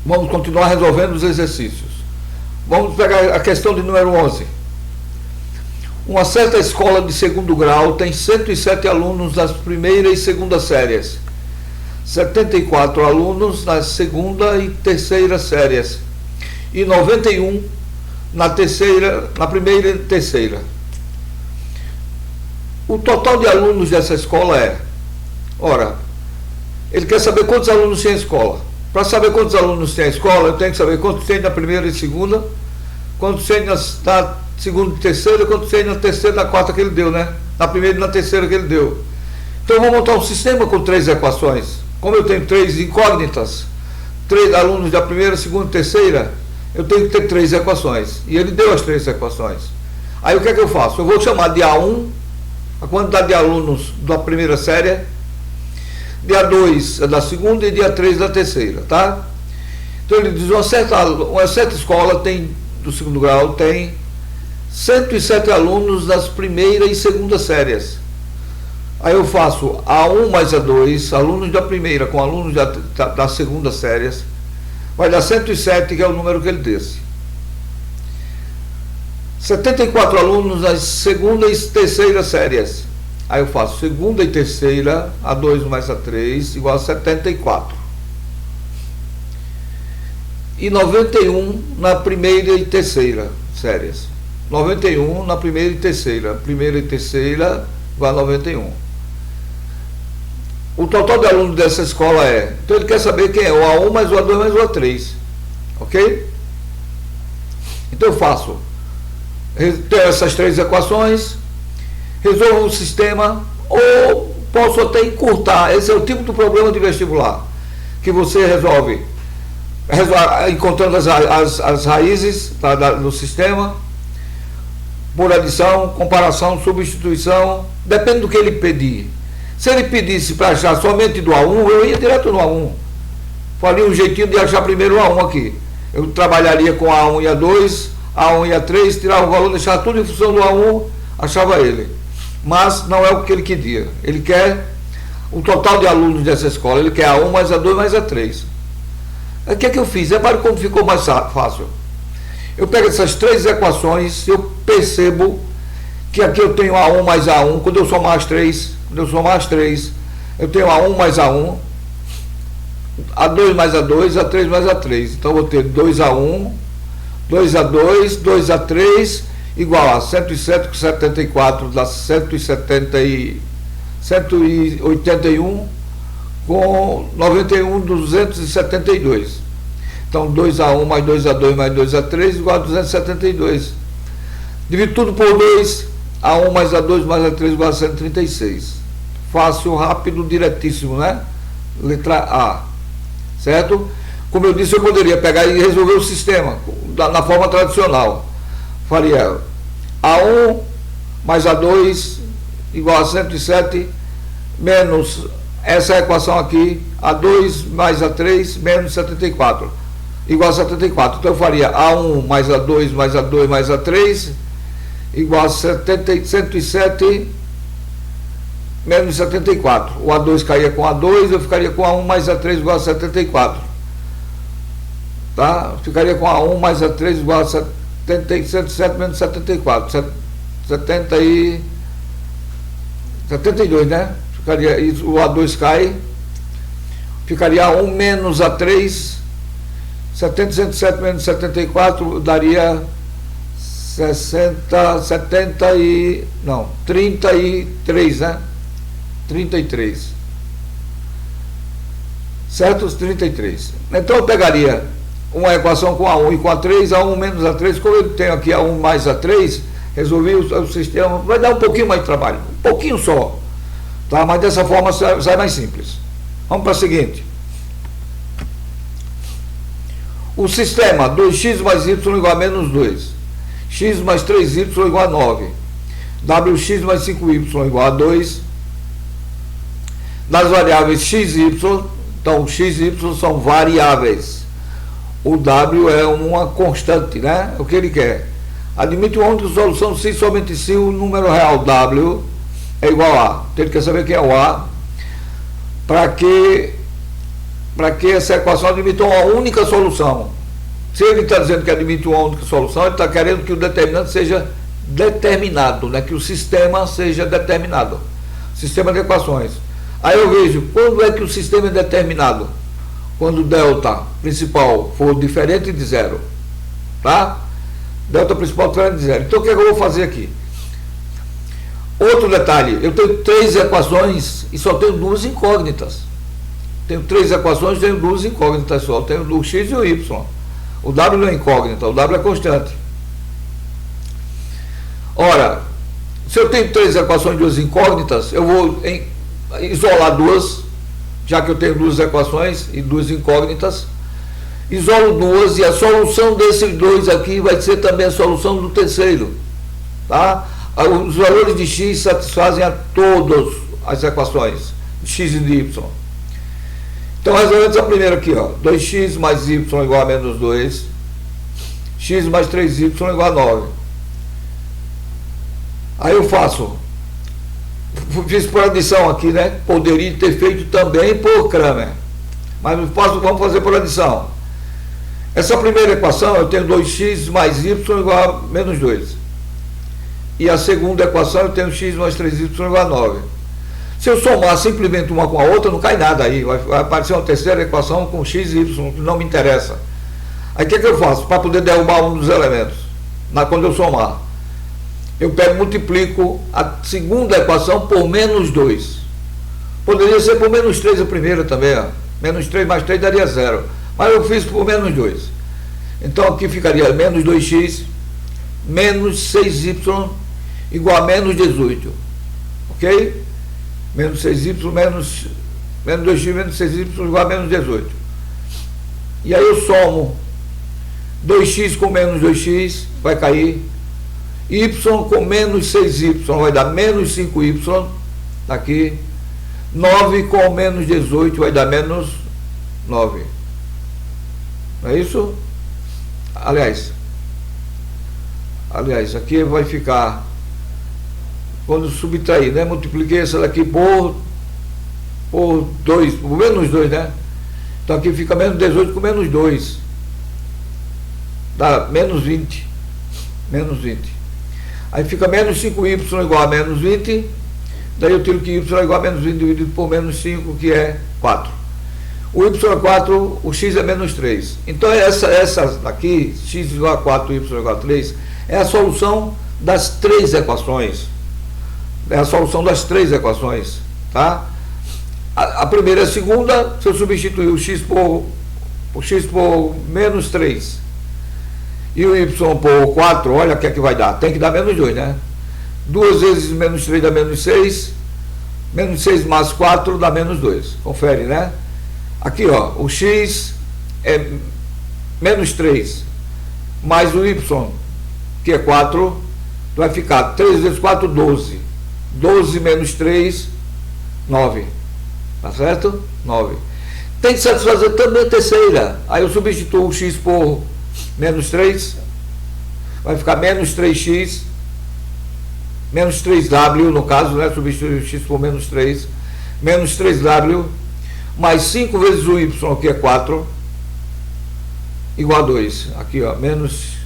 Vamos continuar resolvendo os exercícios. Vamos pegar a questão de número 11. Uma certa escola de segundo grau tem 107 alunos nas primeira e segunda séries, 74 alunos nas segunda e terceira séries e 91 na primeira e terceira. O total de alunos dessa escola é... Ora, ele quer saber quantos alunos tem a escola. Para saber quantos alunos tem a escola, eu tenho que saber quantos tem na primeira e segunda, quantos tem na segunda e terceira, quantos tem na terceira e na quarta que ele deu, né? Na primeira e na terceira que ele deu. Então eu vou montar um sistema com 3 equações. Como eu tenho 3 incógnitas, 3 alunos da primeira, segunda e terceira, eu tenho que ter 3 equações. E ele deu as 3 equações. Aí o que é que eu faço? Eu vou chamar de A1, a quantidade de alunos da primeira série, de A2 da segunda e de A3 da terceira, tá? Então ele diz, uma certa escola tem, do segundo grau tem 107 alunos das primeira e segunda séries. Aí eu faço A1 mais A2, alunos da primeira com alunos da segunda séries, vai dar 107, que é o número que ele disse. 74 alunos das segunda e terceira séries. Aí eu faço segunda e terceira, A2 mais A3, igual a 74. E 91 na primeira e terceira séries. 91 na primeira e terceira. Primeira e terceira igual a 91. O total de alunos dessa escola é... Então ele quer saber quem é o A1 mais o A2 mais o A3. Ok? Então eu faço... Tenho essas 3 equações... Resolvo o sistema, ou posso até encurtar. Esse é o tipo do problema de vestibular, que você resolve encontrando as raízes do sistema, por adição, comparação, substituição, depende do que ele pedir. Se ele pedisse para achar somente do A1, eu ia direto no A1. Faria um jeitinho de achar primeiro o A1 aqui. Eu trabalharia com A1 e A2, A1 e A3, tirava o valor, deixava tudo em função do A1, achava ele. Mas não é o que ele queria. Ele quer o total de alunos dessa escola. Ele quer A1 mais A2 mais A3. O que é que eu fiz? Repare como ficou mais fácil. Eu pego essas 3 equações, eu percebo que aqui eu tenho A1 mais A1. Quando eu somar as 3, eu tenho A1 mais A1, A2 mais A2, A3 mais A3. Então eu vou ter 2A1, 2A2, 2A3, igual a 107 com 74 dá 181 com 91, 272. Então 2A1 mais 2A2 mais 2A3 igual a 272. Divido tudo por 2, A1 mais A2 mais A3 igual a 136. Fácil, rápido, diretíssimo, né? Letra A. Certo? Como eu disse, eu poderia pegar e resolver o sistema na forma tradicional. Faria A1 mais A2 igual a 107 menos essa equação aqui, A2 mais A3 menos 74 igual a 74. Então eu faria A1 mais A2 mais A2 mais A3 igual a 107 menos 74. O A2 caía com A2, eu ficaria com A1 mais A3 igual a 74. Tá? Ficaria com A1 mais A3 igual a 107 menos 74, 72, né? Ficaria, o A2 cai, ficaria A1 menos A3, 107 menos 74 daria 33, né? 33. Certo? 33. Então eu pegaria uma equação com A1 e com A3, A1 menos A3, como eu tenho aqui A1 mais A3, resolvi o sistema, vai dar um pouquinho mais de trabalho, um pouquinho só, tá? Mas dessa forma sai mais simples. Vamos para a seguinte. O sistema 2x mais y igual a menos 2, x mais 3y igual a 9, wx mais 5y igual a 2, das variáveis x e y, então x e y são variáveis, o w é uma constante, né? O que ele quer? Admite uma única solução se somente se o número real w é igual a. Então ele quer saber quem é o a, para que para que essa equação admita uma única solução. Se ele está dizendo que admite uma única solução, ele está querendo que o determinante seja determinado, né? Que o sistema seja determinado. Sistema de equações. Aí eu vejo, quando é que o sistema é determinado? Quando o delta principal for diferente de zero. Tá? Delta principal diferente de zero. Então o que é que eu vou fazer aqui? Outro detalhe, eu tenho 3 equações e só tenho 2 incógnitas. Tenho 3 equações e tenho 2 incógnitas só. Tenho o x e o y. O w não é incógnita, o w é constante. Ora, se eu tenho 3 equações e 2 incógnitas, eu vou isolar 2, já que eu tenho 2 equações e 2 incógnitas. Isolo 2 e a solução desses 2 aqui vai ser também a solução do terceiro. Tá? Os valores de x satisfazem a todas as equações de x e de y. Então resolvemos a primeira aqui, ó, 2x mais y igual a menos 2, x mais 3y igual a 9. Aí eu fiz por adição aqui, né? Poderia ter feito também por Cramer, mas vamos fazer por adição. Essa primeira equação eu tenho 2x mais y igual a menos 2. E a segunda equação eu tenho x mais 3y igual a 9. Se eu somar simplesmente uma com a outra, não cai nada aí. Vai aparecer uma terceira equação com x e y, que não me interessa. Aí o que eu faço? Para poder derrubar um dos elementos, quando eu somar, eu pego e multiplico a segunda equação por menos 2. Poderia ser por menos 3 a primeira também. Ó. Menos 3 mais 3 daria 0. Mas eu fiz por menos 2. Então aqui ficaria menos 2x menos 6y igual a menos 18. Ok? Menos 6y menos 2x menos 6y igual a menos 18. E aí eu somo 2x com menos 2x, vai cair. Y com menos 6y vai dar menos 5y. Tá aqui. 9 com menos 18 vai dar menos 9. Não é isso? Aliás, aqui vai ficar, quando subtrair, né? Multipliquei essa daqui por 2, por menos 2, né? Então aqui fica menos 18 com menos 2. Dá menos 20. Menos 20. Aí fica menos 5y igual a menos 20. Daí eu tiro que y é igual a menos 20 dividido por menos 5, que é 4. O y é 4, o x é menos 3. Então essa daqui, x igual a 4, y igual a 3, é a solução das 3 equações. É a solução das 3 equações. Tá? A primeira e a segunda, se eu substituir o x por menos 3 e o y por 4, olha o que é que vai dar. Tem que dar menos 2, né? 2 vezes menos 3 dá menos 6. Menos 6 mais 4 dá menos 2. Confere, né? Aqui, ó, o x é menos 3, mais o y, que é 4, vai ficar 3 vezes 4, 12. 12 menos 3, 9. Tá certo? 9. Tem que satisfazer também a terceira. Aí eu substituo o x por menos 3, vai ficar menos 3x, menos 3w, no caso, né? Substituir o x por menos 3, menos 3w, mais 5 vezes o y, que é 4, igual a 2. Aqui, ó, menos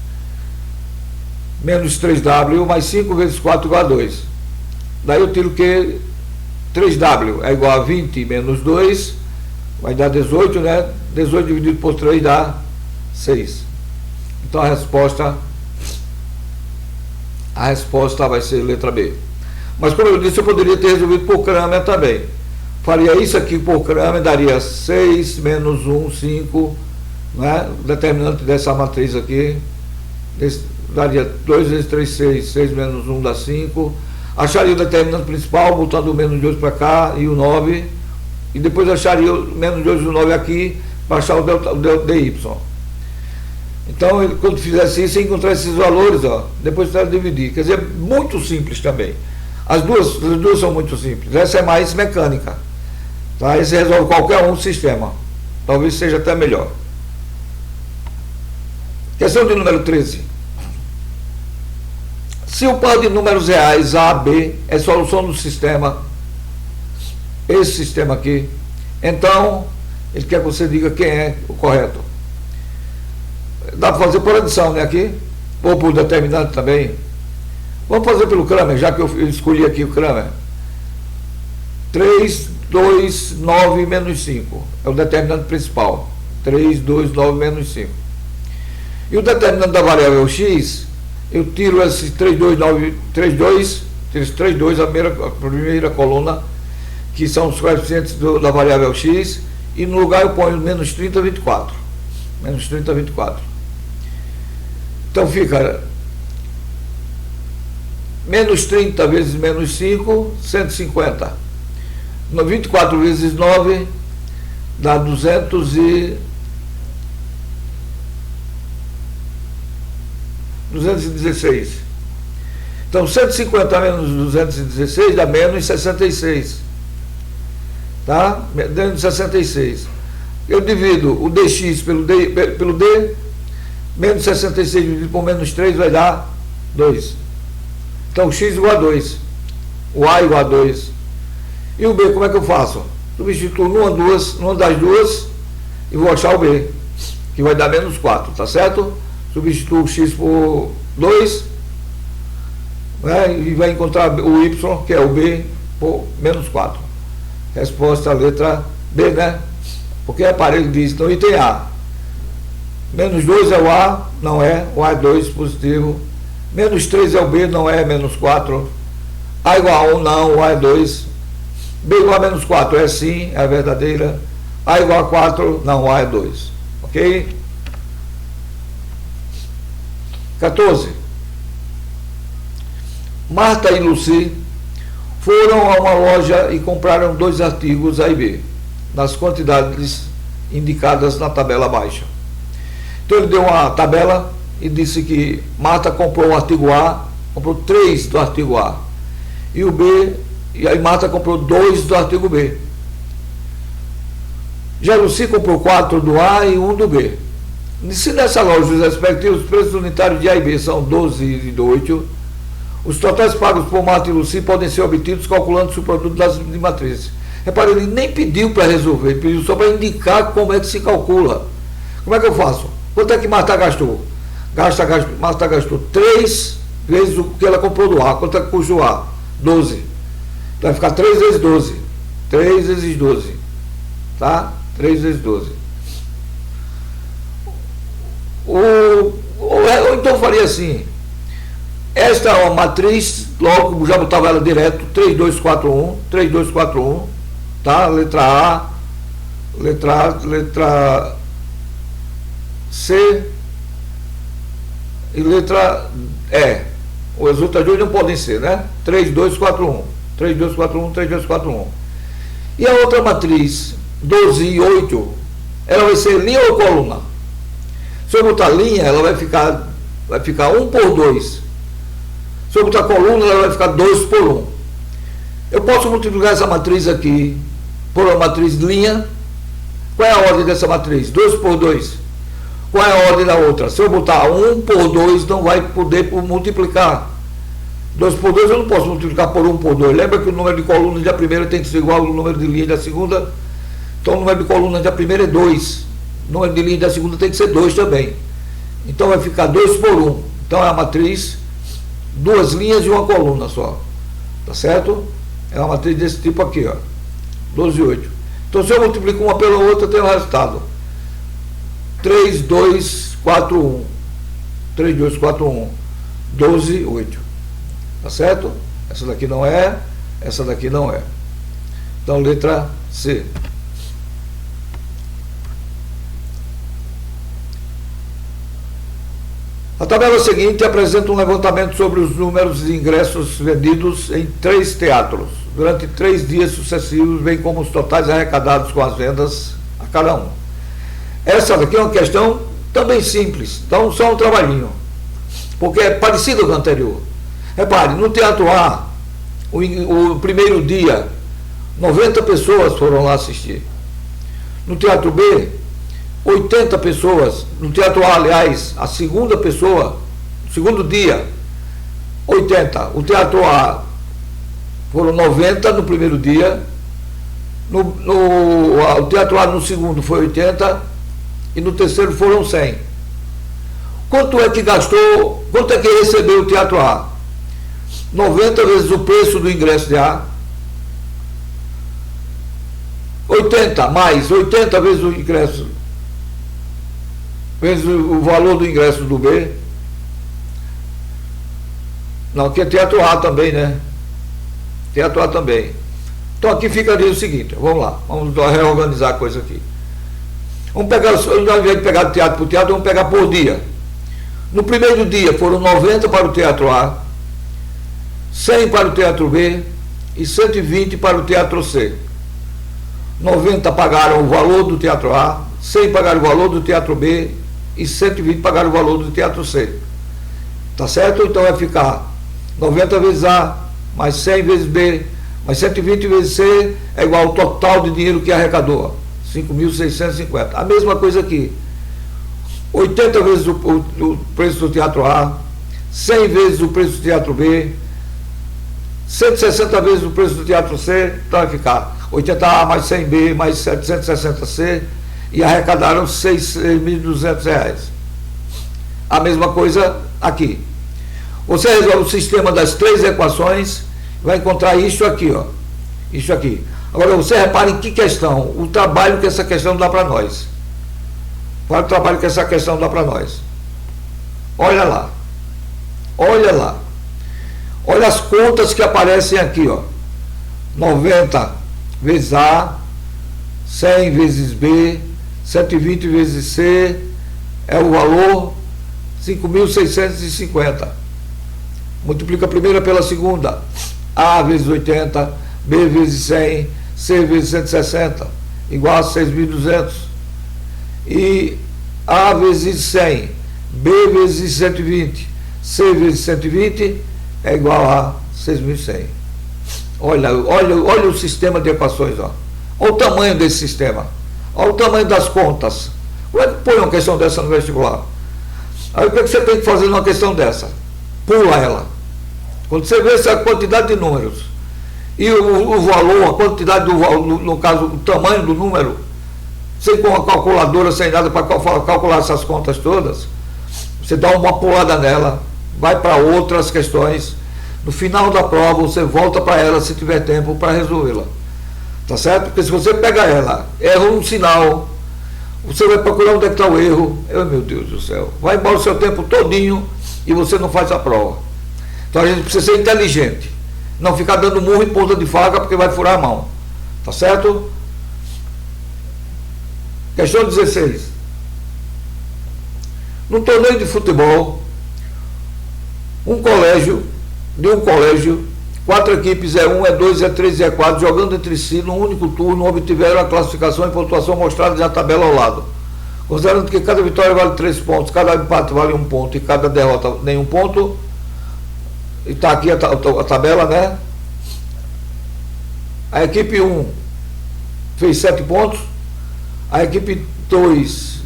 3w, mais 5 vezes 4 igual a 2. Daí eu tiro que 3w é igual a 20 menos 2, vai dar 18, né? 18 dividido por 3 dá 6. Então a resposta vai ser letra B. Mas como eu disse, eu poderia ter resolvido por Cramer também. Faria isso aqui por Cramer, daria 6 menos 1, 5, né? O determinante dessa matriz aqui, daria 2 vezes 3, 6, 6 menos 1 dá 5. Acharia o determinante principal, botando o menos 2 para cá e o 9. E depois acharia o menos 2 e o 9 aqui, para achar o dy. Então, quando fizesse isso, encontrar esses valores, ó, depois você vai dividir. Quer dizer, muito simples também. As duas são muito simples. Essa é mais mecânica. Tá? Esse resolve qualquer um sistema. Talvez seja até melhor. Questão de número 13. Se o par de números reais A, B é solução do sistema, esse sistema aqui, então Ele quer que você diga quem é o correto. Dá para fazer por adição, né, aqui? Ou por determinante também. Vamos fazer pelo Kramer, já que eu escolhi aqui o Kramer. 3, 2, 9 menos 5. É o determinante principal. 3, 2, 9 menos 5. E o determinante da variável x, eu tiro esse 3, 2, 9, 3, 2, tiro esse 3, 2, a primeira coluna, que são os coeficientes da variável x, e no lugar eu ponho menos 30, 24. Menos 30, 24. Então fica menos 30 vezes menos 5, 150. 24 vezes 9 dá 216. Então 150 menos 216 dá menos 66. Tá? Menos 66. Eu divido o dx pelo d, menos 66 dividido por menos 3 vai dar 2. Então x igual a 2. O a igual a 2. E o b, como é que eu faço? Substituo numa das duas e vou achar o b, que vai dar menos 4, tá certo? Substituo o x por 2, né, e vai encontrar o y, que é o b, por menos 4. Resposta a letra B, né? Porque o aparelho diz, então item A. Menos 2 é o A, não é, o A é 2, positivo. Menos 3 é o B, não é, menos 4. A igual a 1, não, o A é 2. B igual a menos 4 é sim, é a verdadeira. A igual a 4, não, A é 2. Ok? 14. Marta e Lucy foram a uma loja e compraram 2 artigos A e B, nas quantidades indicadas na tabela abaixo. Então ele deu uma tabela e disse que Marta comprou o artigo A, comprou 3 do artigo A, e o B, e aí Marta comprou 2 do artigo B. Já Lucy comprou 4 do A e 1 do B. Se nessa loja os respectivos preços unitários de A e B são 12 e 8, os totais pagos por Marta e Lucy podem ser obtidos calculando o produto das de matrizes. Repare, ele nem pediu para resolver, ele pediu só para indicar como é que se calcula. Como é que eu faço? Quanto é que Marta gastou? Marta gastou 3 vezes o que ela comprou do A. Quanto é que custa o A? 12. Então vai ficar 3 vezes 12. 3 vezes 12. Tá? 3 vezes 12. Ou então eu faria assim. Esta é uma matriz, logo já botava ela direto, 3, 2, 4, 1, 3, 2, 4, 1, tá? Letra C e letra E. As outras duas não podem ser, né? 3, 2, 4, 1. 3, 2, 4, 1, 3, 2, 4, 1. E a outra matriz, 12 e 8, ela vai ser linha ou coluna? Se eu botar linha, ela vai ficar 1 por 2. Se eu botar coluna, ela vai ficar 2 por 1. Eu posso multiplicar essa matriz aqui por uma matriz linha. Qual é a ordem dessa matriz? 2 por 2. Qual é a ordem da outra? Se eu botar 1 por 2, não vai poder multiplicar. 2 por 2 eu não posso multiplicar por 1 por 2. Lembra que o número de colunas da primeira tem que ser igual ao número de linha da segunda? Então o número de colunas da primeira é 2. O número de linha da segunda tem que ser 2 também. Então vai ficar 2 por 1. Então é a matriz 2 linhas e uma coluna só. Tá certo? É uma matriz desse tipo aqui, ó. 12 e 8. Então se eu multiplico uma pela outra, eu tenho o resultado. 3, 2, 4, 1. 3, 2, 4, 1. 12, 8. Tá certo? Essa daqui não é, essa daqui não é. Então, letra C. A tabela seguinte apresenta um levantamento sobre os números de ingressos vendidos em 3 teatros, durante 3 dias sucessivos, bem como os totais arrecadados com as vendas a cada um. Essa daqui é uma questão também simples, então só um trabalhinho, porque é parecido com o anterior. Repare, no Teatro A, o primeiro dia, 90 pessoas foram lá assistir. No Teatro B, 80 pessoas. No Teatro A, aliás, a segunda pessoa, segundo dia, 80. O Teatro A foram 90 no primeiro dia, O Teatro A no segundo foi 80 e no terceiro foram 100. Quanto é que gastou, quanto é que recebeu o Teatro A? 90 vezes o preço do ingresso de A. 80 vezes o ingresso, vezes o valor do ingresso do B. Não, aqui é Teatro A também, né? Teatro A também. Então aqui ficaria o seguinte, vamos lá, vamos reorganizar a coisa aqui. Vamos pegar, ao invés de pegar teatro por teatro, vamos pegar por dia. No primeiro dia foram 90 para o Teatro A, 100 para o Teatro B e 120 para o Teatro C. 90 pagaram o valor do Teatro A, 100 pagaram o valor do Teatro B e 120 pagaram o valor do Teatro C. Tá certo? Então vai ficar 90 vezes A, mais 100 vezes B, mais 120 vezes C, é igual ao total de dinheiro que arrecadou, 5.650. A mesma coisa aqui. 80 vezes o preço do Teatro A, 100 vezes o preço do Teatro B, 160 vezes o preço do Teatro C, então vai ficar 80A mais 100B mais 760C e arrecadaram R$6.200. A mesma coisa aqui. Você resolve o sistema das três equações, vai encontrar isso aqui, ó. Isso aqui. Agora você repare em que questão, o trabalho que essa questão dá para nós. Qual é o trabalho que essa questão dá para nós? Olha lá. Olha lá. Olha as contas que aparecem aqui, ó. 90 vezes A, 100 vezes B, 120 vezes C, é o valor 5.650. Multiplica a primeira pela segunda. A vezes 80, B vezes 100, C vezes 160, igual a 6.200. E A vezes 100, B vezes 120, C vezes 120 é igual a 6.100. Olha o sistema de equações, ó. Olha o tamanho desse sistema. Olha o tamanho das contas. Como é que põe uma questão dessa no vestibular? Aí o que você tem que fazer numa questão dessa? Pula ela. Quando você vê essa quantidade de números e o valor, a quantidade do valor, no caso, o tamanho do número, sem com a calculadora, sem nada para calcular essas contas todas, você dá uma pulada nela, vai para outras questões. No final da prova, você volta para ela se tiver tempo para resolvê-la. Tá certo? Porque se você pega ela, erra um sinal, você vai procurar onde é que está o erro. Meu Deus do céu. Vai embora o seu tempo todinho e você não faz a prova. Então a gente precisa ser inteligente. Não ficar dando murro em ponta de faca porque vai furar a mão. Tá certo? Questão 16. No torneio de futebol, de um colégio, 4 equipes, E1, E2, E3 e E4, jogando entre si num único turno, obtiveram a classificação e pontuação mostrada na tabela ao lado. Considerando que cada vitória vale 3 pontos, cada empate vale 1 ponto e cada derrota nenhum ponto, e está aqui a tabela, né? A equipe 1 fez 7 pontos, a equipe 2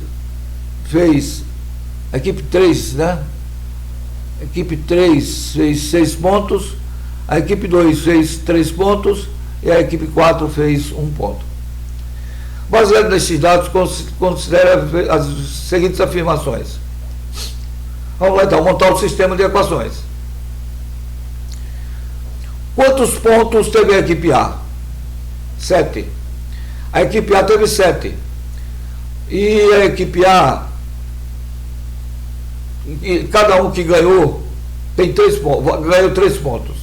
fez, a equipe 3, né? A equipe 3 fez 6 pontos, a equipe 2 fez 3 pontos e a equipe 4 fez 1 ponto. Baseado nesses dados, considera as seguintes afirmações. Vamos lá então, montar o sistema de equações. Quantos pontos teve a equipe A? 7. A equipe A teve 7. E a equipe A, cada um que ganhou, tem 3 pontos, ganhou 3 pontos.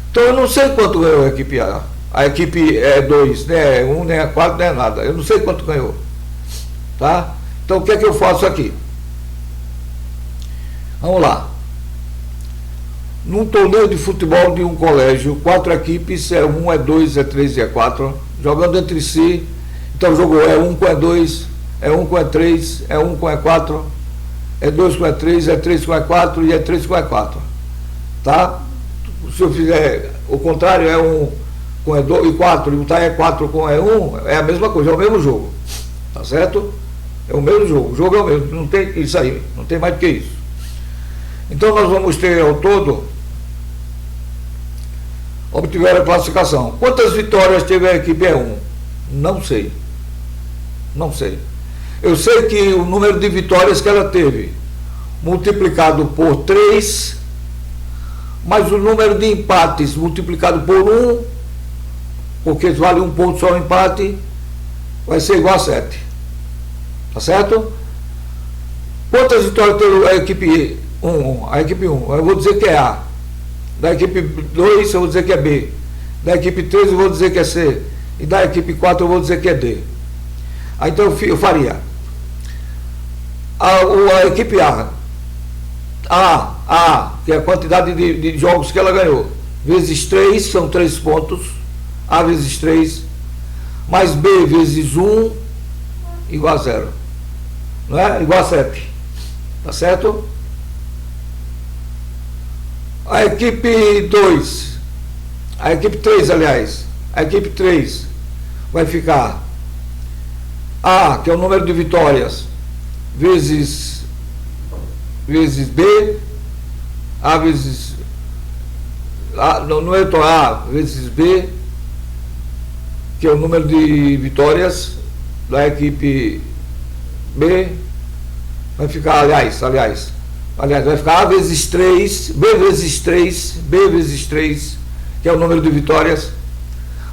Então eu não sei quanto ganhou a equipe A. A equipe é 2, né? É 1, nem é 4, nem é nada. Eu não sei quanto ganhou. Tá? Então o que é que eu faço aqui? Vamos lá. Num torneio de futebol de um colégio, 4 equipes, E1, E2, E3 e E4, jogando entre si. Então jogou E1 com E2, E1 com E3, E1 com E4, E2 com E3, E3 com E4 e E3 com E4. Tá? Se eu fizer o contrário, E1 com E2 e 4 e botar E4 com E1, é a mesma coisa, é o mesmo jogo. Tá certo? É o mesmo jogo. O jogo é o mesmo, não tem isso aí, não tem mais do que isso. Então nós vamos ter ao todo obtiveram a classificação. Quantas vitórias teve a equipe E1? Não sei. Não sei. Eu sei que o número de vitórias que ela teve, multiplicado por 3, mais o número de empates multiplicado por 1, porque vale um ponto só o empate, vai ser igual a 7. Tá certo? Quantas vitórias teve a equipe 1? A equipe 1, eu vou dizer que é A. Da equipe 2, eu vou dizer que é B. Da equipe 3, eu vou dizer que é C. E da equipe 4, eu vou dizer que é D. Aí, então eu faria a equipe A, que é a quantidade de jogos que ela ganhou, vezes 3, são 3 pontos, A vezes 3, mais B vezes 1, igual a 0. Não é? Igual a 7. Tá certo? A equipe 2, a equipe 3, aliás, a equipe 3 vai ficar A, que é o número de vitórias, vezes B, A vezes A, não é A vezes B, que é o número de vitórias da equipe B, vai ficar, aliás, vai ficar A vezes 3, B vezes 3, B vezes 3, que é o número de vitórias,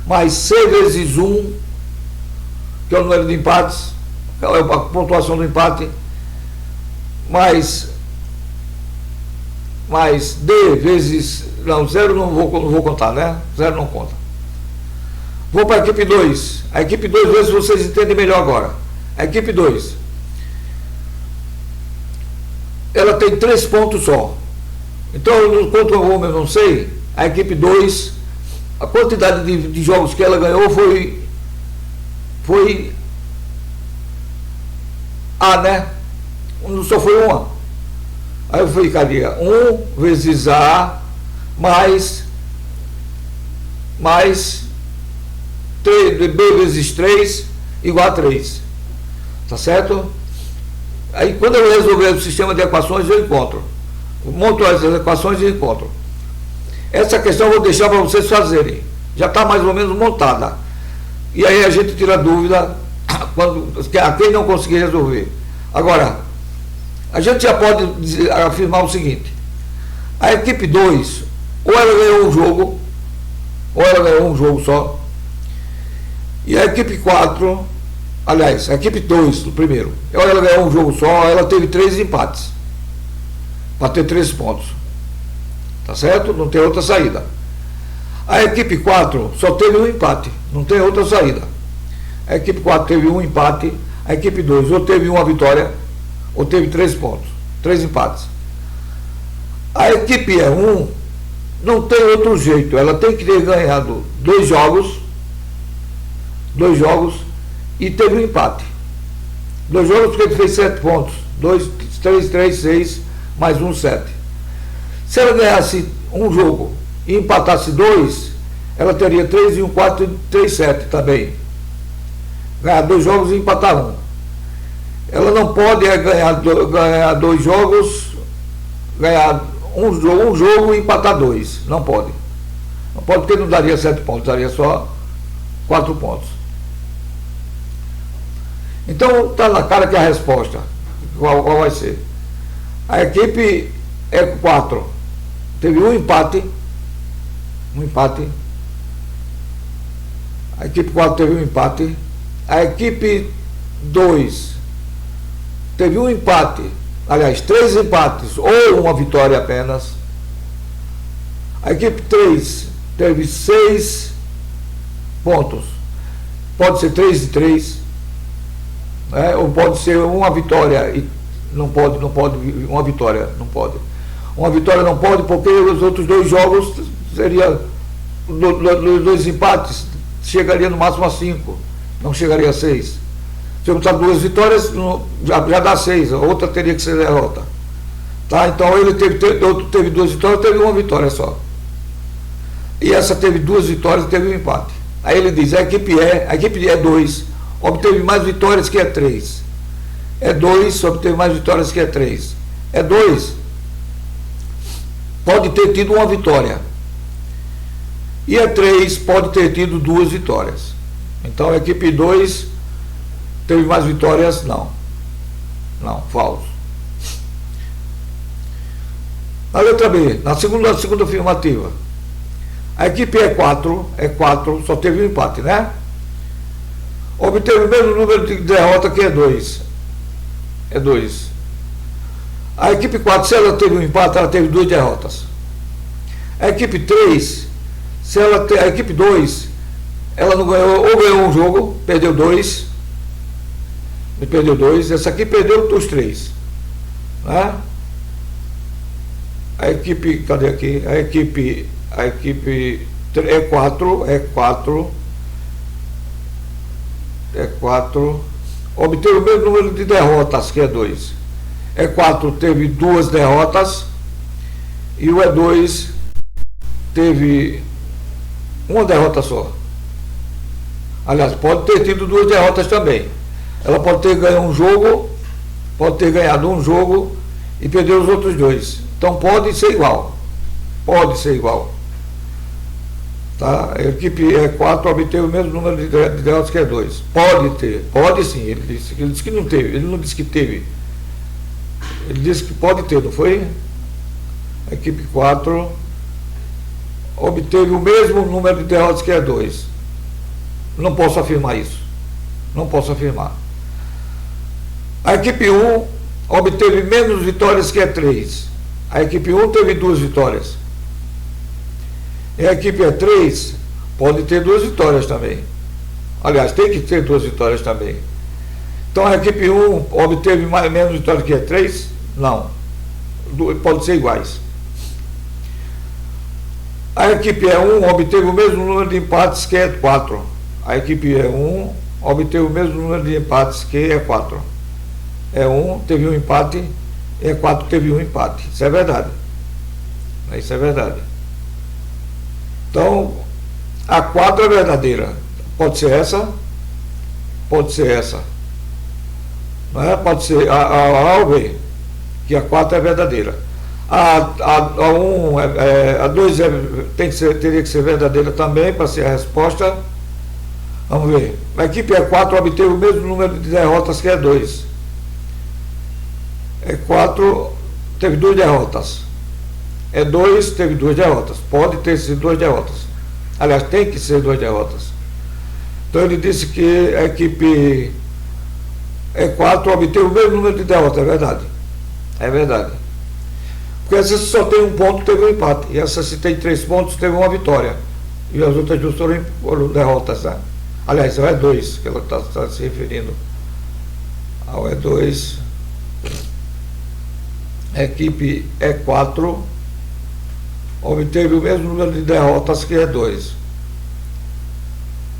mais C vezes 1, que é o número de empates, é a pontuação do empate, mais D vezes, não, 0 não vou contar, né? 0 não conta. Vou para a equipe 2. A equipe 2, vê se vocês entendem melhor agora. A equipe 2, ela tem 3 pontos só. Então, quanto ao homem eu não sei, a equipe 2, a quantidade de jogos que ela ganhou foi A, né? Só foi uma. Aí eu ficaria 1 vezes A mais 3, B vezes 3 igual a 3. Tá certo? Aí quando eu resolver o sistema de equações, eu encontro. Eu monto as equações e encontro. Essa questão eu vou deixar para vocês fazerem. Já está mais ou menos montada. E aí a gente tira dúvida a quem não conseguir resolver. Agora, a gente já pode afirmar o seguinte: a equipe 2, ou ela ganhou um jogo, ou ela ganhou um jogo só, e a equipe 4, aliás, a equipe 2 do primeiro, ou ela ganhou um jogo só, ou ela teve 3 empates, para ter 3 pontos. Tá certo? Não tem outra saída. A equipe 4 só teve um empate, não tem outra saída. A equipe 4 teve um empate, a equipe 2 ou teve uma vitória, ou teve 3 pontos, 3 empates. A equipe E1 não tem outro jeito, ela tem que ter ganhado 2 jogos e teve um empate. 2 jogos porque ele fez 7 pontos, 2, 3, 3, 6, mais 1, 7. Se ela ganhasse um jogo e empatasse 2, ela teria 3 e 1, 4 e 3, 7 também. Ganhar 2 jogos e empatar 1. Ela não pode ganhar 2 jogos, ganhar um jogo e empatar 2. Não pode. Não pode porque não daria 7 pontos, daria só 4 pontos. Então está na cara que a resposta, qual vai ser? A equipe E4 teve um empate. A equipe 4 teve um empate. A equipe 2 teve um empate, aliás, 3 empates ou uma vitória apenas. A equipe 3 teve 6 pontos. Pode ser 3 e 3, né? Ou pode ser uma vitória e não pode, uma vitória não pode. Uma vitória não pode porque os outros 2 jogos seria 2 empates, chegaria no máximo a 5, não chegaria a 6. Se eu botar 2 vitórias, já dá 6, a outra teria que ser derrota. Tá? Então outro teve 2 vitórias, teve uma vitória só. E essa teve 2 vitórias e teve um empate. Aí ele diz, a equipe E2 obteve mais vitórias que E3. E2 obteve mais vitórias que E3. E2 pode ter tido uma vitória. E a 3 pode ter tido 2 vitórias. Então a equipe 2 teve mais vitórias? Não. Não, falso. Na letra B, na segunda afirmativa, a equipe E4 só teve um empate, né? Obteve o mesmo número de derrotas que E2. E2. A equipe 4, se ela teve um empate, ela teve 2 derrotas. A equipe 3, a equipe 2, ela não ganhou, ou ganhou um jogo, perdeu 2. Essa aqui perdeu os 3. Né? A equipe, cadê aqui? A equipe E4 obteve o mesmo número de derrotas que E2. E4 teve 2 derrotas e o E2 teve uma derrota só. Aliás, pode ter tido 2 derrotas também. Ela pode ter ganhado um jogo e perder os outros 2. Então pode ser igual. Tá? A equipe E4 obteve o mesmo número de derrotas que E2. Pode sim. Ele disse que não teve. Ele não disse que teve. Ele disse que pode ter, não foi? A equipe 4 obteve o mesmo número de derrotas que E2. Não posso afirmar isso. Não posso afirmar. A equipe 1 obteve menos vitórias que E3. A equipe 1 teve 2 vitórias. E a equipe E3 pode ter 2 vitórias também. Aliás, tem que ter 2 vitórias também. Então a equipe 1 obteve menos vitórias que E3? Não. Pode ser iguais. A equipe E1 obteve o mesmo número de empates que E4. A equipe E1 obteve o mesmo número de empates que E4. E1 teve um empate, E4 teve um empate. Isso é verdade. Isso é verdade. Então, a 4 é verdadeira. Pode ser essa. Não é? Pode ser a ou B, que a 4 é verdadeira. A 2 teria que ser verdadeira também, para ser a resposta. Vamos ver. A equipe E4 obteve o mesmo número de derrotas que E2. E4 teve 2 derrotas. E2 teve 2 derrotas. Pode ter sido 2 derrotas. Aliás, tem que ser 2 derrotas. Então ele disse que a equipe E4 obteve o mesmo número de derrotas. É verdade. É verdade. Porque essa só tem um ponto, teve um empate. E essa, se tem 3 pontos, teve uma vitória. E as outras 2 foram derrotas, né? Aliás, é o E2 que ela está se referindo. Ao E2. A equipe E4 obteve o mesmo número de derrotas que E2.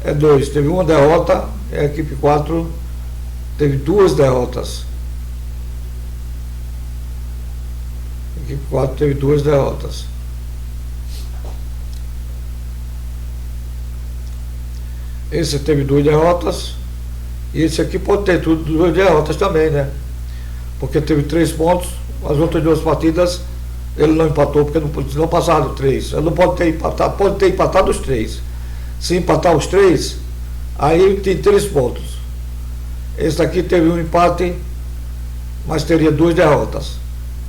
E2 teve uma derrota, e a equipe 4 teve 2 derrotas. A equipe 4 teve 2 derrotas. Esse teve 2 derrotas, e esse aqui pode ter tudo 2 derrotas também, né? Porque teve 3 pontos, as outras 2 partidas ele não empatou, porque não passaram 3. Ele não pode ter empatado os 3. Se empatar os 3, aí tem 3 pontos. Esse aqui teve um empate, mas teria 2 derrotas.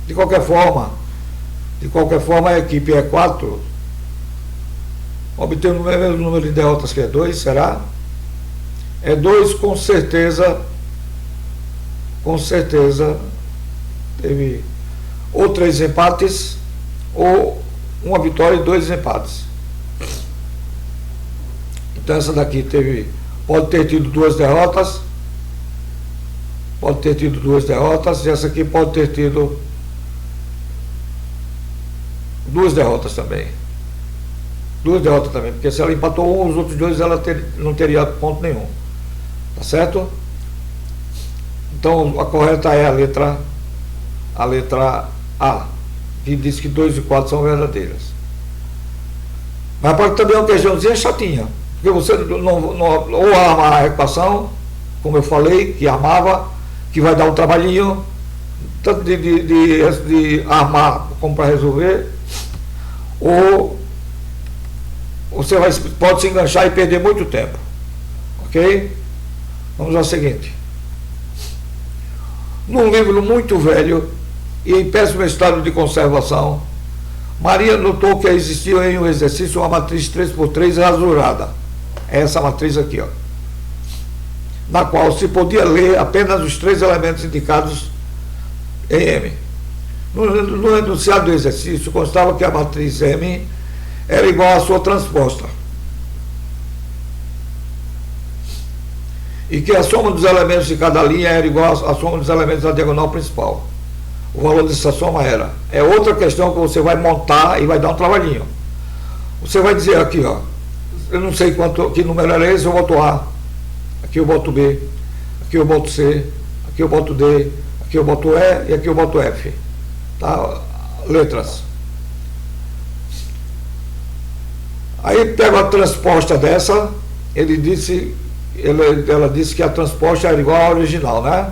De qualquer forma, a equipe E4 obteve o mesmo número de derrotas que E2, será? E2 com certeza teve ou 3 empates, ou uma vitória e 2 empates. Então essa daqui pode ter tido 2 derrotas, e essa aqui pode ter tido 2 derrotas também. 2 derrotas também, porque se ela empatou os outros 2, ela não teria ponto nenhum. Tá certo? Então a correta é a letra A, que diz que 2 e 4 são verdadeiras. Mas pode também uma questãozinha chatinha, porque você ou arma a equação, como eu falei, que armava, que vai dar um trabalhinho, tanto de armar como para resolver, ou você pode se enganchar e perder muito tempo. Ok? Vamos ao seguinte. Num livro muito velho e em péssimo estado de conservação, Maria notou que existia em um exercício uma matriz 3x3 rasurada. É essa matriz aqui, ó, na qual se podia ler apenas os 3 elementos indicados em M. No enunciado do exercício constava que a matriz M era igual à sua transposta e que a soma dos elementos de cada linha era igual à soma dos elementos da diagonal principal. O valor dessa soma é outra questão que você vai montar e vai dar um trabalhinho. Você vai dizer aqui, ó, eu não sei que número era esse, eu boto A, aqui eu boto B, aqui eu boto C, aqui eu boto D, aqui eu boto E e aqui eu boto F. Tá? Letras. Aí pega a transposta dessa, ela disse que a transposta era igual à original, né?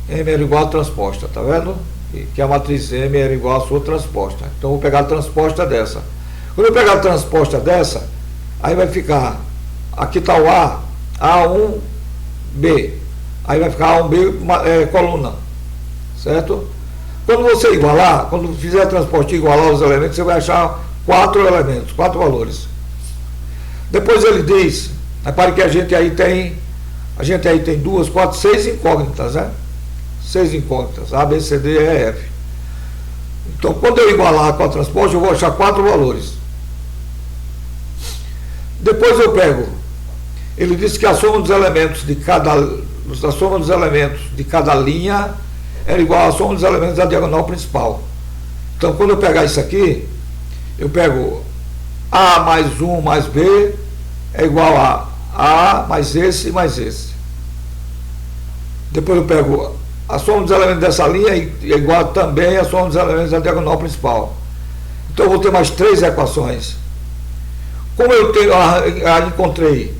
M era igual à transposta, tá vendo? E que a matriz M era igual à sua transposta. Então eu vou pegar a transposta dessa. Quando eu pegar a transposta dessa, aí vai ficar, aqui está o A, A1B. Aí vai ficar A1B coluna, certo? Quando você igualar, quando fizer a transposta e igualar os elementos, você vai achar 4 elementos, 4 valores. Depois ele diz, repare que a gente aí tem 2, 4, 6 incógnitas, né? 6 incógnitas, A, B, C, D, E, F. Então, quando eu igualar com a transposta, eu vou achar 4 valores. Depois eu pego, ele disse que a soma dos elementos de cada linha era igual à soma dos elementos da diagonal principal. Então, quando eu pegar isso aqui, eu pego A mais 1 mais B é igual a A mais esse mais esse. Depois eu pego a soma dos elementos dessa linha é igual também à soma dos elementos da diagonal principal. Então eu vou ter mais 3 equações. Como eu encontrei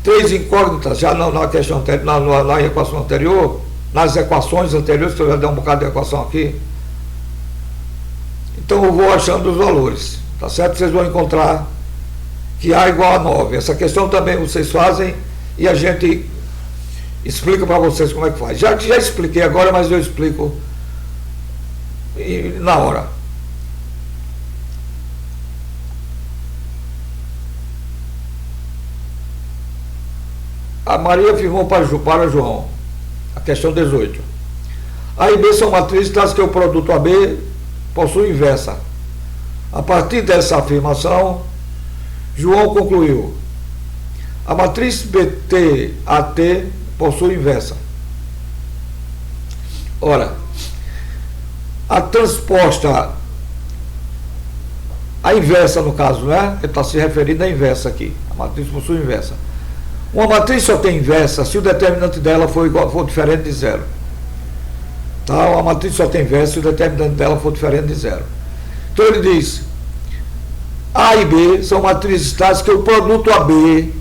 3 incógnitas já na questão na equação anterior, nas equações anteriores, que eu já dei um bocado de equação aqui, então eu vou achando os valores, tá certo? Vocês vão encontrar que A é igual a 9. Essa questão também vocês fazem e a gente explica para vocês como é que faz. Já expliquei agora, mas eu explico na hora. A Maria afirmou para João, a questão 18. A e B são matrizes tais que o produto AB possui inversa. A partir dessa afirmação, João concluiu: a matriz BT-AT possui inversa. Ora, a transposta, a inversa no caso, né? Ele está se referindo à inversa aqui. A matriz possui inversa. Uma matriz só tem inversa se o determinante dela for diferente de zero. Tá? Uma matriz só tem inversa se o determinante dela for diferente de zero. Então ele diz: A e B são matrizes tais que o produto AB,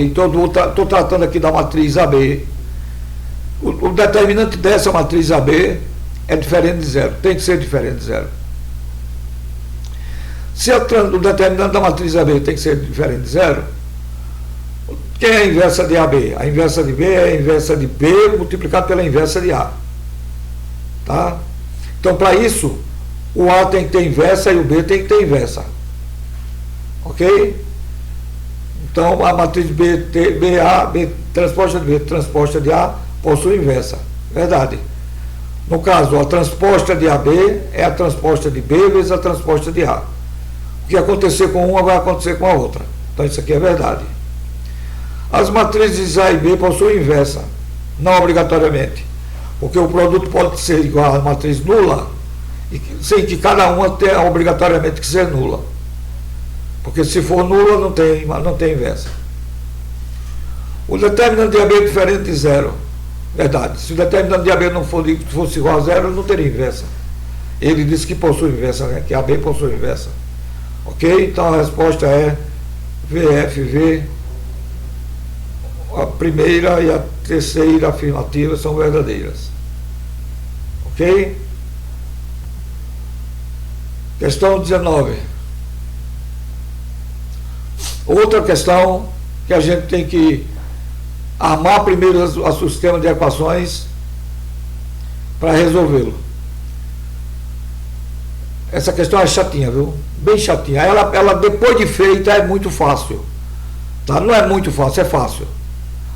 então eu estou tratando aqui da matriz AB, o determinante dessa matriz AB é diferente de zero, tem que ser diferente de zero. Se o determinante da matriz AB tem que ser diferente de zero, quem é a inversa de AB? A inversa de B é a inversa de B multiplicado pela inversa de A. Tá? Então, para isso, o A tem que ter inversa e o B tem que ter inversa. Ok? Então, a matriz transposta de B, transposta de A, possui inversa. Verdade. No caso, a transposta de AB é a transposta de B vezes a transposta de A. O que acontecer com uma vai acontecer com a outra. Então, isso aqui é verdade. As matrizes A e B possuem inversa, não obrigatoriamente, porque o produto pode ser igual à matriz nula, sem que cada uma tenha obrigatoriamente que ser nula. Porque se for nula, não tem inversa. O determinante de AB é diferente de zero. Verdade. Se o determinante de AB não fosse igual a zero, não teria inversa. Ele disse que possui inversa, né? Que AB possui inversa. Ok? Então a resposta é VFV. A primeira e a terceira afirmativa são verdadeiras. Ok? Questão 19. Outra questão que a gente tem que armar primeiro o sistema de equações para resolvê-lo. Essa questão é chatinha, viu? Bem chatinha. Ela depois de feita é muito fácil. Tá? Não é muito fácil, é fácil.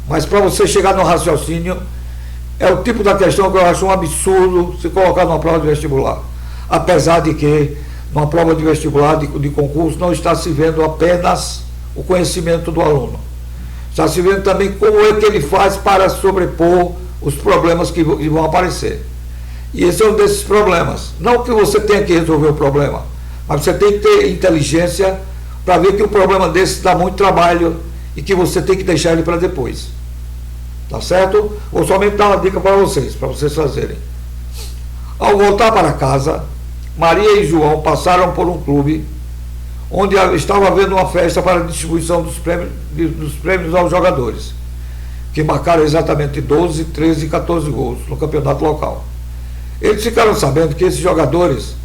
Mas para você chegar no raciocínio, é o tipo da questão que eu acho um absurdo se colocar numa prova de vestibular. Apesar de que, numa prova de vestibular, de concurso, não está se vendo apenas o conhecimento do aluno. Está se vendo também como é que ele faz para sobrepor os problemas que vão aparecer. E esse é um desses problemas. Não que você tenha que resolver o problema, mas você tem que ter inteligência para ver que um problema desse dá muito trabalho e que você tem que deixar ele para depois. Tá certo? Vou somente dar uma dica para vocês fazerem. Ao voltar para casa, Maria e João passaram por um clube onde estava havendo uma festa para a distribuição dos prêmios aos jogadores, que marcaram exatamente 12, 13 e 14 gols no campeonato local. Eles ficaram sabendo que esses jogadores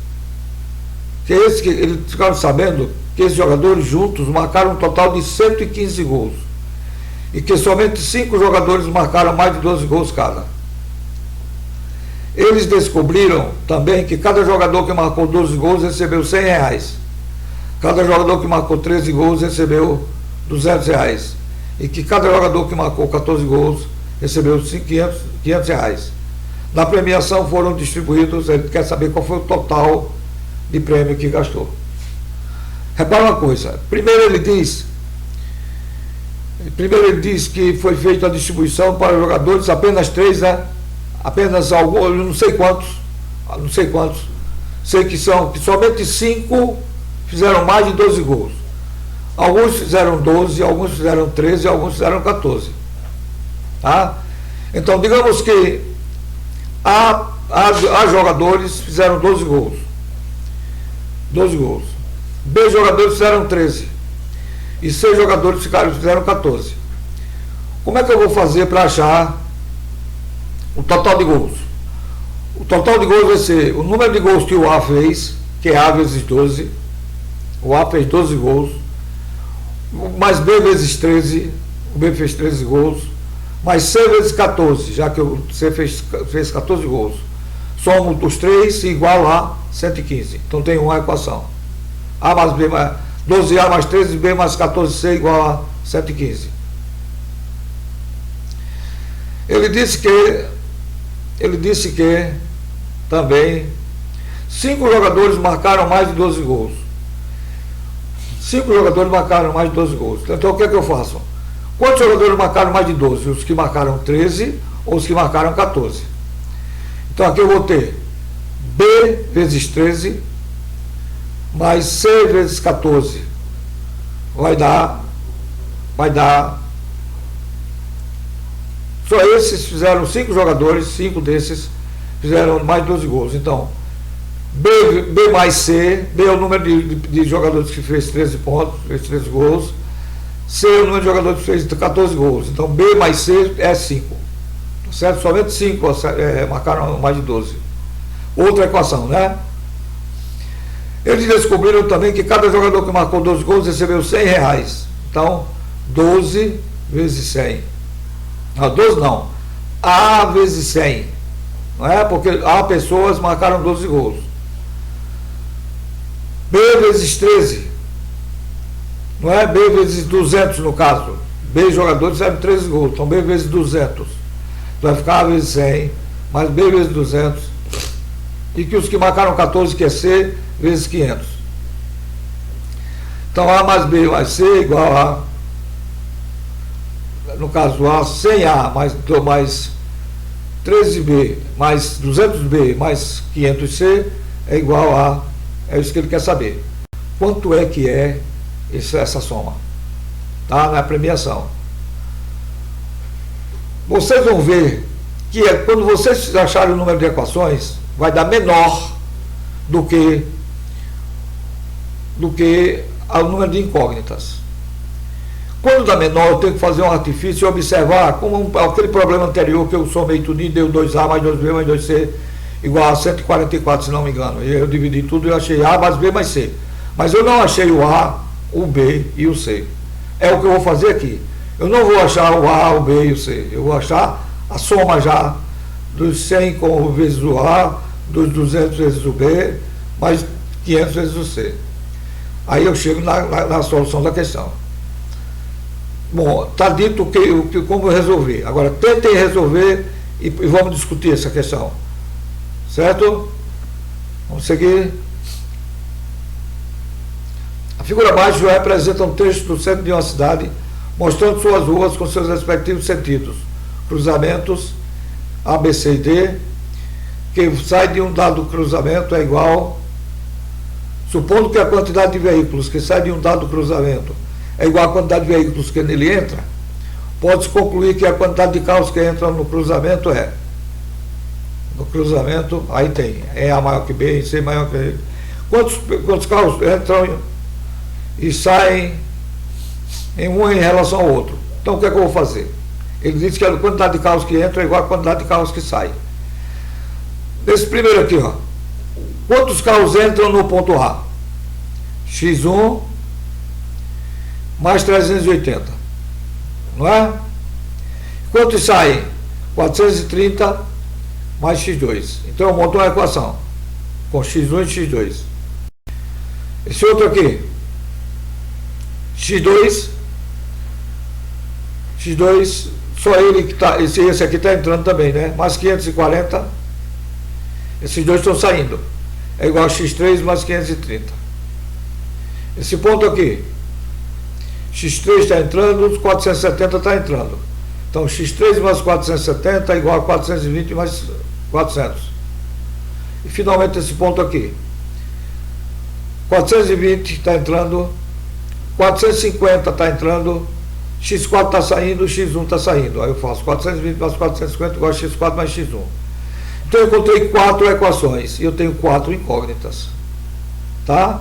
juntos marcaram um total de 115 gols e que somente 5 jogadores marcaram mais de 12 gols cada. Eles descobriram também que cada jogador que marcou 12 gols recebeu R$100. Cada jogador que marcou 13 gols recebeu R$200. E que cada jogador que marcou 14 gols recebeu R$500. Na premiação foram distribuídos, ele quer saber qual foi o total de prêmio que gastou. Repara uma coisa, primeiro ele diz que foi feita a distribuição para jogadores, apenas 3, né? Apenas alguns, não sei quantos, sei que somente 5 fizeram mais de 12 gols. Alguns fizeram 12, alguns fizeram 13, alguns fizeram 14. Tá? Então, digamos que há jogadores que fizeram 12 gols. 12 gols. B jogadores fizeram 13. E C jogadores fizeram 14. Como é que eu vou fazer para achar o total de gols? O total de gols vai ser o número de gols que o A fez, que é A vezes 12. O A fez 12 gols. Mais B vezes 13. O B fez 13 gols. Mais C vezes 14, já que o C fez 14 gols. Somo os 3 igual a 115. Então tem uma equação. A mais B mais 12A mais 13B mais 14C igual a 115. Ele disse que também 5 jogadores marcaram mais de 12 gols. 5 jogadores marcaram mais de 12 gols. Então o que é que eu faço? Quantos jogadores marcaram mais de 12? Os que marcaram 13 ou os que marcaram 14? Então aqui eu vou ter B vezes 13 mais C vezes 14. Vai dar. Só esses fizeram 5 jogadores, 5 desses fizeram mais de 12 gols. Então, B mais C, B é o número de jogadores que fez 13 pontos, fez 13 gols. C é o número de jogadores que fez 14 gols. Então, B mais C é 5. Certo? Somente 5 marcaram mais de 12. Outra equação, né? Eles descobriram também que cada jogador que marcou 12 gols recebeu R$100. Então, 12 vezes 100. Não, 12 não. A vezes 100. Não é? Porque A pessoas marcaram 12 gols. B vezes 13. Não é? B vezes 200 no caso. B jogadores fizeram 13 gols. Então, B vezes 200. Então, vai ficar A vezes 100. Mais B vezes 200. E que os que marcaram 14, que é C, vezes 500. Então, A mais B mais C igual a, no caso A, 100A mais 13B mais 200B mais 500C é igual a, é isso que ele quer saber. Quanto é que é essa soma? Tá? Na premiação. Vocês vão ver que quando vocês acharem o número de equações, vai dar menor do que o número de incógnitas. Quando dá menor, eu tenho que fazer um artifício e observar como aquele problema anterior que eu somei tudinho, deu 2A mais 2B mais 2C igual a 144, se não me engano. E eu dividi tudo e eu achei A mais B mais C. Mas eu não achei o A, o B e o C. É o que eu vou fazer aqui. Eu não vou achar o A, o B e o C. Eu vou achar a soma já dos 100 vezes o A, dos 200 vezes o B, mais 500 vezes o C. Aí eu chego na solução da questão. Bom, está dito como eu resolvi. Agora, tentem resolver e vamos discutir essa questão. Certo? Vamos seguir. A figura abaixo representa um trecho do centro de uma cidade, mostrando suas ruas com seus respectivos sentidos. Cruzamentos A, B, C e D, que sai de um dado cruzamento é igual, supondo que a quantidade de veículos que sai de um dado cruzamento é igual à quantidade de veículos que nele entra, pode-se concluir que a quantidade de carros que entram no cruzamento no cruzamento, aí tem, é A maior que B, e C maior que B. Quantos carros entram e saem em um em relação ao outro? Então o que é que eu vou fazer? Ele diz que a quantidade de carros que entram é igual à quantidade de carros que saem. Nesse primeiro aqui, ó, quantos carros entram no ponto A? X1 mais 380, não é? Quantos saem? 430 mais X2. Então eu monto uma equação com X1 e X2. Esse outro aqui, X2, só ele que está, esse aqui está entrando também, né? Mais 540, esses dois estão saindo. É igual a X3 mais 530. Esse ponto aqui, X3 está entrando, os 470 está entrando. Então, X3 mais 470 é igual a 420 mais 400. E, finalmente, esse ponto aqui. 420 está entrando, 450 está entrando, X4 está saindo, X1 está saindo. Aí eu faço 420 mais 450 igual a X4 mais X1. Então, eu encontrei 4 equações e eu tenho 4 incógnitas. Tá?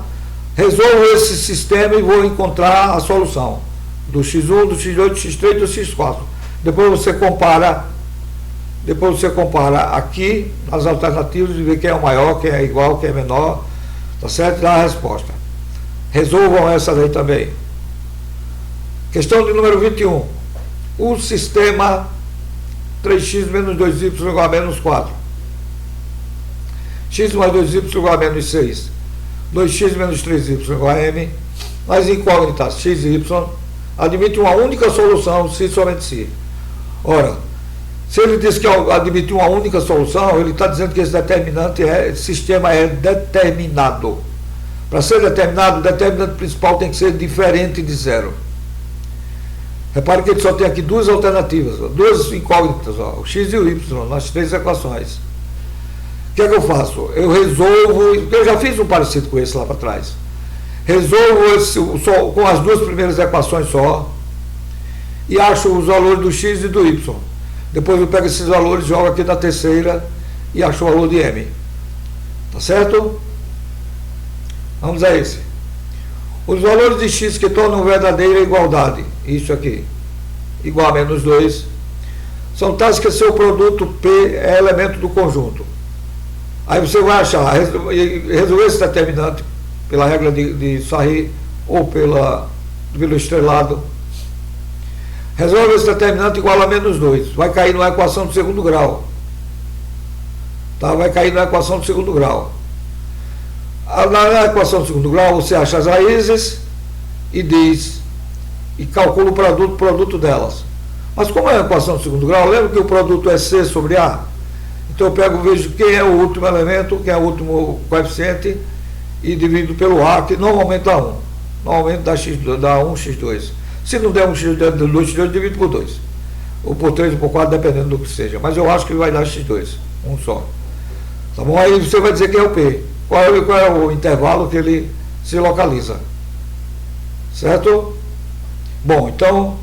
Resolvo esse sistema e vou encontrar a solução do X1, do X2, do X3 e do X4. Depois você compara aqui as alternativas e vê quem é o maior, quem é igual, quem é menor, tá certo? E dá a resposta. Resolvam essa daí também. Questão de número 21. O sistema 3x menos 2y igual a menos 4. X mais 2y igual a menos 6. 2x menos 3y igual a m. As incógnitas x e y admite uma única solução se e somente se. Ora, se ele diz que admite uma única solução, ele está dizendo que esse determinante esse sistema é determinado. Para ser determinado, o determinante principal tem que ser diferente de zero. Repare que ele só tem aqui duas alternativas, duas incógnitas, o x e o y, nas 3 equações. O que é que eu faço? Eu resolvo, eu já fiz um parecido com esse lá para trás. Resolvo com as duas primeiras equações só e acho os valores do x e do y. Depois eu pego esses valores, jogo aqui na terceira e acho o valor de m. Tá certo? Vamos a esse. Os valores de x que tornam verdadeira igualdade, isso aqui, igual a menos 2, são tais que seu produto P é elemento do conjunto. Aí você vai achar, resolver esse determinante pela regra de Sarri ou pelo estrelado. Resolve esse determinante igual a menos 2. Vai cair numa equação do segundo grau. Tá? Vai cair na equação do segundo grau. Na equação do segundo grau, você acha as raízes e calcula o produto delas. Mas como é a equação do segundo grau, lembra que o produto é C sobre A? Então eu pego, vejo quem é o último elemento, quem é o último coeficiente e divido pelo A, que normalmente dá 1. Normalmente dá 1 x2. Se não der 1 x2, 2 x2, divido por 2. Ou por 3 ou por 4, dependendo do que seja. Mas eu acho que vai dar x2, um só. Tá bom? Aí você vai dizer quem é o P. Qual é o intervalo que ele se localiza. Certo? Bom, então,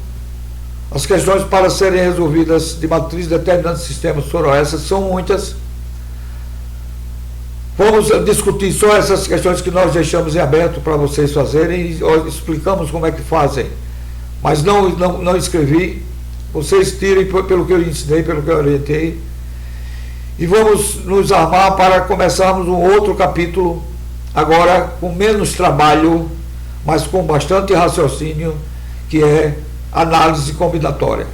as questões para serem resolvidas de matriz determinante de sistemas foram essas, são muitas. Vamos discutir só essas questões que nós deixamos em aberto para vocês fazerem e explicamos como é que fazem. Mas não escrevi. Vocês tirem pelo que eu ensinei, pelo que eu orientei E vamos nos armar para começarmos um outro capítulo, agora com menos trabalho, mas com bastante raciocínio, que é análise combinatória.